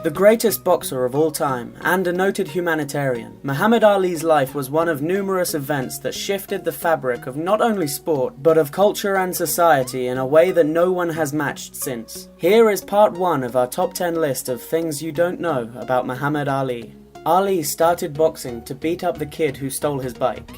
The greatest boxer of all time, and a noted humanitarian, Muhammad Ali's life was one of numerous events that shifted the fabric of not only sport, but of culture and society in a way that no one has matched since. Here is part 1 of our top 10 list of things you don't know about Muhammad Ali. Ali started boxing to beat up the kid who stole his bike.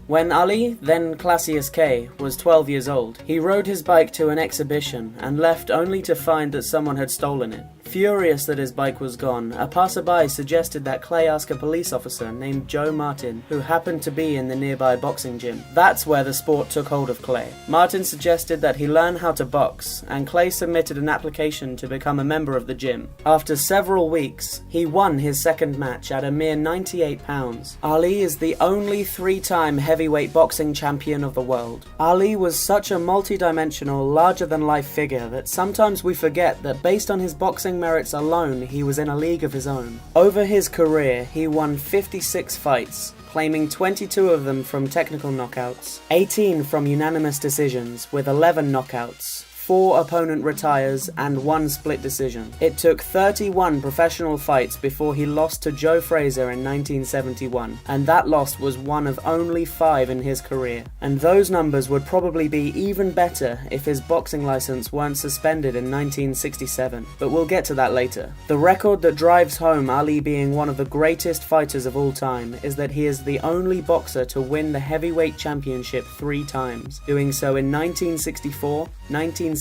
When Ali, then Classius K, was 12 years old, he rode his bike to an exhibition and left only to find that someone had stolen it. Furious that his bike was gone, a passerby suggested that Clay ask a police officer named Joe Martin, who happened to be in the nearby boxing gym. That's where the sport took hold of Clay. Martin suggested that he learn how to box, and Clay submitted an application to become a member of the gym. After several weeks, he won his second match at a mere 98 pounds. Ali is the only 3-time heavyweight boxing champion of the world. Ali was such a multi-dimensional, larger-than-life figure that sometimes we forget that based on his boxing merits alone, he was in a league of his own. Over his career, he won 56 fights, claiming 22 of them from technical knockouts, 18 from unanimous decisions, with 11 knockouts, 4 opponent retires, and 1 split decision. It took 31 professional fights before he lost to Joe Frazier in 1971, and that loss was one of only 5 in his career. And those numbers would probably be even better if his boxing license weren't suspended in 1967, but we'll get to that later. The record that drives home Ali being one of the greatest fighters of all time is that he is the only boxer to win the heavyweight championship 3 times, doing so in 1964, 1974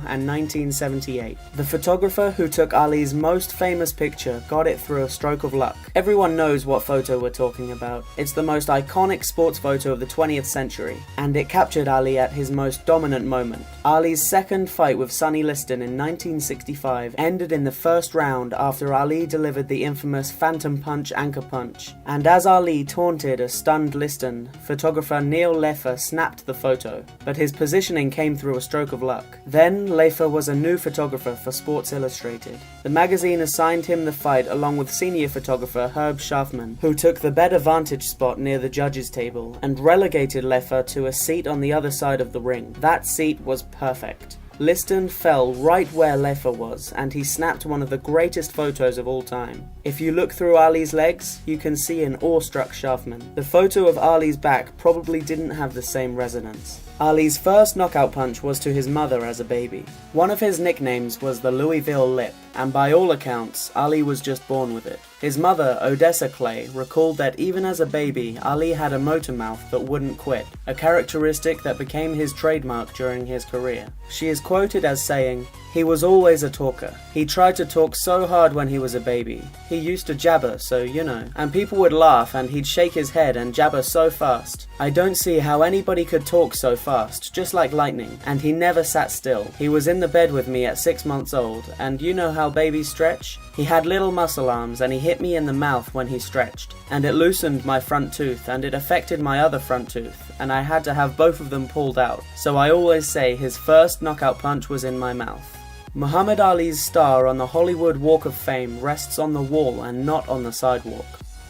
and 1978. The photographer who took Ali's most famous picture got it through a stroke of luck. Everyone knows what photo we're talking about. It's the most iconic sports photo of the 20th century, and it captured Ali at his most dominant moment. Ali's second fight with Sonny Liston in 1965 ended in the first round after Ali delivered the infamous Phantom Punch anchor punch, and as Ali taunted a stunned Liston, photographer Neil Leffer snapped the photo, but his positioning came through a stroke of luck. Then, Leffer was a new photographer for Sports Illustrated. The magazine assigned him the fight along with senior photographer Herb Schaffman, who took the better vantage spot near the judges' table, and relegated Leffer to a seat on the other side of the ring. That seat was perfect. Liston fell right where Leffer was, and he snapped one of the greatest photos of all time. If you look through Ali's legs, you can see an awestruck Schaffman. The photo of Ali's back probably didn't have the same resonance. Ali's first knockout punch was to his mother as a baby. One of his nicknames was the Louisville Lip, and by all accounts, Ali was just born with it. His mother, Odessa Clay, recalled that even as a baby, Ali had a motor mouth that wouldn't quit, a characteristic that became his trademark during his career. She is quoted as saying, "He was always a talker. He tried to talk so hard when he was a baby. He used to jabber, so you know. And people would laugh and he'd shake his head and jabber so fast. I don't see how anybody could talk so fast, just like lightning. And he never sat still. He was in the bed with me at 6 months old, and you know how babies stretch? He had little muscle arms and he hit me in the mouth when he stretched. And it loosened my front tooth and it affected my other front tooth, and I had to have both of them pulled out. So I always say his first knockout punch was in my mouth." Muhammad Ali's star on the Hollywood Walk of Fame rests on the wall and not on the sidewalk.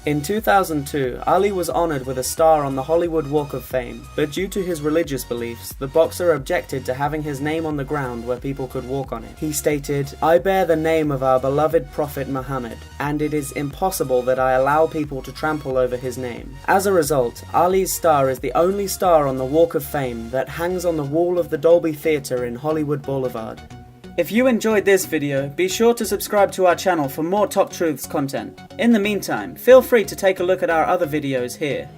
In 2002, Ali was honored with a star on the Hollywood Walk of Fame, but due to his religious beliefs, the boxer objected to having his name on the ground where people could walk on it. He stated, "I bear the name of our beloved Prophet Muhammad, and it is impossible that I allow people to trample over his name." As a result, Ali's star is the only star on the Walk of Fame that hangs on the wall of the Dolby Theatre in Hollywood Boulevard. If you enjoyed this video, be sure to subscribe to our channel for more Top Truths content. In the meantime, feel free to take a look at our other videos here.